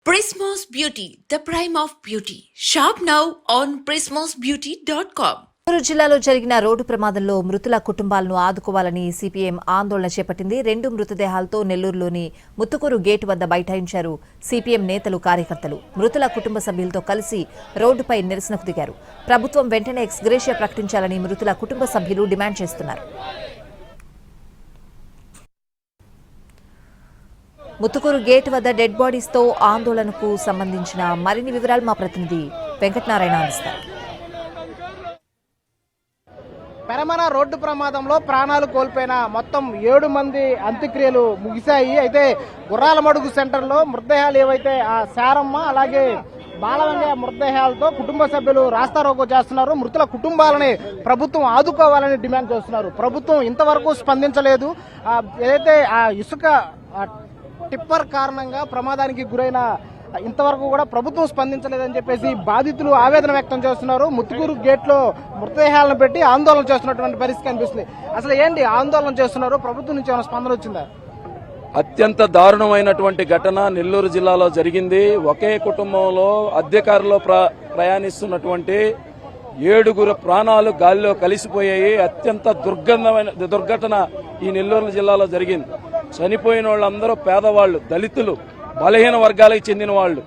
Prismos Beauty, the prime of beauty. Shop now on prismosbeauty.com. Nellore జిల్లాలో జరిగిన road ప్రమాదంలో మృతుల కుటుంబాలను ఆదుకోవాలని సిపిఎం ఆందోళన చేపట్టింది. 2 మృతదేహాలతో నెల్లూరులోని ముత్తుకూరు గేటు వద్ద బైఠాయించారు సిపిఎం నేతలు, కార్యకర్తలు. మృతుల కుటుంబ సభ్యులతో కలిసి రోడ్డుపై నిరసనకు దిగారు. ప్రభుత్వం వెంటనే ఎక్స్గ్రేషియా ప్రకటించాలని మృతుల కుటుంబ సభ్యులు డిమాండ్ చేస్తున్నారు. ముత్తుకూరు గేట్ వద్ద డెడ్ బాడీస్తో ఆందోళనకు సంబంధించిన మరిన్ని వివరాలు మా ప్రతినిధి వెంకటనారాయణ అందిస్తారు. పెరమన రోడ్డు ప్రమాదంలో ప్రాణాలు కోల్పోయిన మొత్తం 7 మంది అంత్యక్రియలు ముగిశాయి. అయితే గుర్రాలమడుగు సెంటర్లో మృతదేహాలు ఏవైతే ఆ శారమ్మ అలాగే బాలవంగయ్య మృతదేహాలతో కుటుంబ సభ్యులు రాస్తారోకో చేస్తున్నారు. మృతుల కుటుంబాలని ప్రభుత్వం ఆదుకోవాలని డిమాండ్ చేస్తున్నారు. ప్రభుత్వం ఇంతవరకు స్పందించలేదు. ఏదైతే ఆ ఇసుక టిప్పర్ కారణంగా ప్రమాదానికి గురైన ఇంతవరకు కూడా ప్రభుత్వం స్పందించలేదని చెప్పేసి బాధితులు ఆవేదన వ్యక్తం చేస్తున్నారు. ముత్తుకూరు గేట్ లో మృతదేహాలను పెట్టి ఆందోళన చేస్తున్నటువంటి పరిస్థితి కనిపిస్తుంది. అసలు ఏంటి ఆందోళన చేస్తున్నారు? ప్రభుత్వం నుంచి ఏమైనా స్పందన వచ్చిందా? అత్యంత దారుణమైనటువంటి ఘటన నెల్లూరు జిల్లాలో జరిగింది. ఒకే కుటుంబంలో అద్దెకారులో ప్రయాణిస్తున్నటువంటి 7 ప్రాణాలు గాలిలో కలిసిపోయాయి. అత్యంత దుర్ఘటన ఈ నెల్లూరు జిల్లాలో జరిగింది. చనిపోయిన వాళ్ళందరూ పేదవాళ్లు, దళితులు, బలహీన వర్గాలకు చెందిన వాళ్ళు,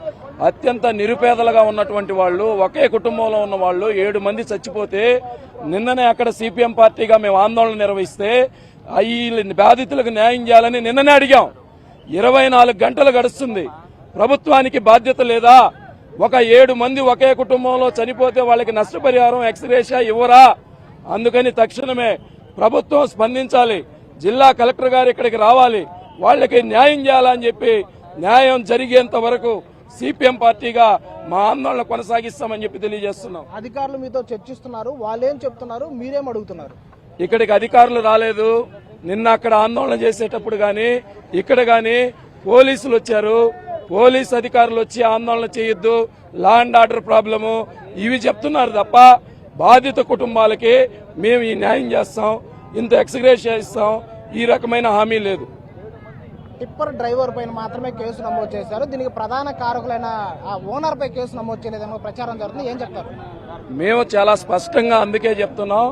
అత్యంత నిరుపేదలుగా ఉన్నటువంటి వాళ్ళు, ఒకే కుటుంబంలో ఉన్న వాళ్ళు 7 మంది చచ్చిపోతే నిన్ననే అక్కడ సిపిఎం పార్టీగా మేము ఆందోళన నిర్వహిస్తే ఈ బాధితులకు న్యాయం చేయాలని నిన్ననే అడిగాం. 24 గంటలు గడుస్తుంది. ప్రభుత్వానికి బాధ్యత లేదా? ఒక 7 మంది ఒకే కుటుంబంలో చనిపోతే వాళ్ళకి నష్టపరిహారం ఎక్స్గ్రేషియా ఇవ్వరా? అందుకని తక్షణమే ప్రభుత్వం స్పందించాలి. జిల్లా కలెక్టర్ గారు ఇక్కడికి రావాలి, వాళ్ళకి న్యాయం చేయాలని చెప్పి న్యాయం జరిగేంత వరకు సిపిఎం పార్టీగా మా ఆందోళన కొనసాగిస్తామని చెప్పి తెలియజేస్తున్నాం. అధికారులు మీతో చర్చిస్తున్నారు, వాళ్ళేం చెప్తున్నారు, మీరేం అడుగుతున్నారు? ఇక్కడికి అధికారులు రాలేదు. నిన్న అక్కడ ఆందోళన చేసేటప్పుడు గాని ఇక్కడ గాని పోలీసులు వచ్చారు. పోలీసు అధికారులు వచ్చి ఆందోళన చేయొద్దు, లా అండ్ ఆర్డర్ ప్రాబ్లము ఇవి చెప్తున్నారు తప్ప బాధిత కుటుంబాలకి మేము ఈ న్యాయం చేస్తాం, ఇంత ఎక్స్గ్రేషియా ఇస్తాం, ఈ రకమైన హామీ లేదు. టిప్పర్ డ్రైవర్ పైన మాత్రమే కేసు నమోదు చేశారు. దీనికి ప్రధాన కారకులైన ఆ ఓనర్ పై కేసు నమోదు చేయలేదన్న ప్రచారం జరుగుతుంది. ఏం చెప్తారు? మేము చాలా స్పష్టంగా అందుకే చెప్తున్నాం,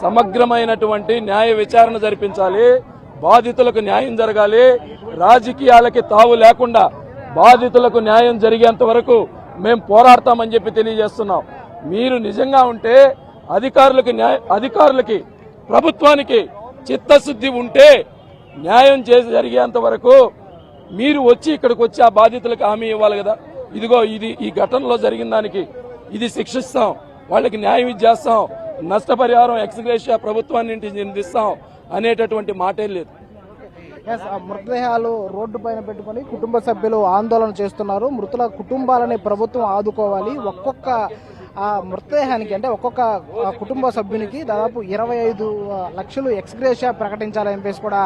సమగ్రమైనటువంటి న్యాయ విచారణ జరిపించాలి, బాధితులకు న్యాయం జరగాలి, రాజకీయాలకి తావు లేకుండా బాధితులకు న్యాయం జరిగేంత వరకు మేము పోరాడతామని చెప్పి తెలియజేస్తున్నాం. మీరు నిజంగా ఉంటే అధికారులకి ప్రభుత్వానికి చిత్తశుద్ధి ఉంటే న్యాయం చేసి జరిగేంత వరకు మీరు వచ్చి ఇక్కడికి వచ్చి ఆ బాధితులకు హామీ ఇవ్వాలి కదా. ఇదిగో ఈ ఘటనలో జరిగిన దానికి ఇది శిక్షిస్తాం, వాళ్ళకి న్యాయం చేస్తాం, నష్టపరిహారం ఎక్స్గ్రేషియా ప్రభుత్వాన్ని నిందిస్తాం అనేటటువంటి మాటే లేదు. మృతదేహాలు రోడ్డు పైన పెట్టుకుని కుటుంబ సభ్యులు ఆందోళన చేస్తున్నారు. మృతుల కుటుంబాలని ప్రభుత్వం ఆదుకోవాలి. ఒక్కొక్క మృతదేహానికి అంటే ఒక్కొక్క కుటుంబ సభ్యునికి దాదాపు 25 లక్షలు ఎక్స్గ్రేషియా ప్రకటించాలని చెప్పేసి కూడా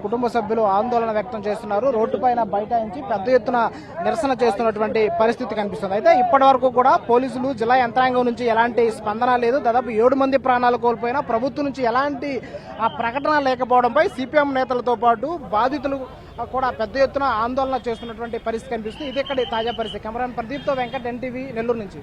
కుటుంబ సభ్యులు ఆందోళన వ్యక్తం చేస్తున్నారు. రోడ్డు పైన బైఠాయించి పెద్ద ఎత్తున నిరసన చేస్తున్నటువంటి పరిస్థితి కనిపిస్తుంది. అయితే ఇప్పటి వరకు కూడా పోలీసులు, జిల్లా యంత్రాంగం నుంచి ఎలాంటి స్పందన లేదు. దాదాపు 7 మంది ప్రాణాలు కోల్పోయినా ప్రభుత్వం నుంచి ఎలాంటి ప్రకటన లేకపోవడంపై సిపిఎం నేతలతో పాటు బాధితులు కూడా పెద్ద ఎత్తున ఆందోళన చేస్తున్నటువంటి పరిస్థితి కనిపిస్తుంది. ఇది ఇక్కడ తాజా పరిస్థితి. కెమెరామెన్ ప్రదీప్తో వెంకట్, ఎన్టీవీ, నెల్లూరు నుంచి.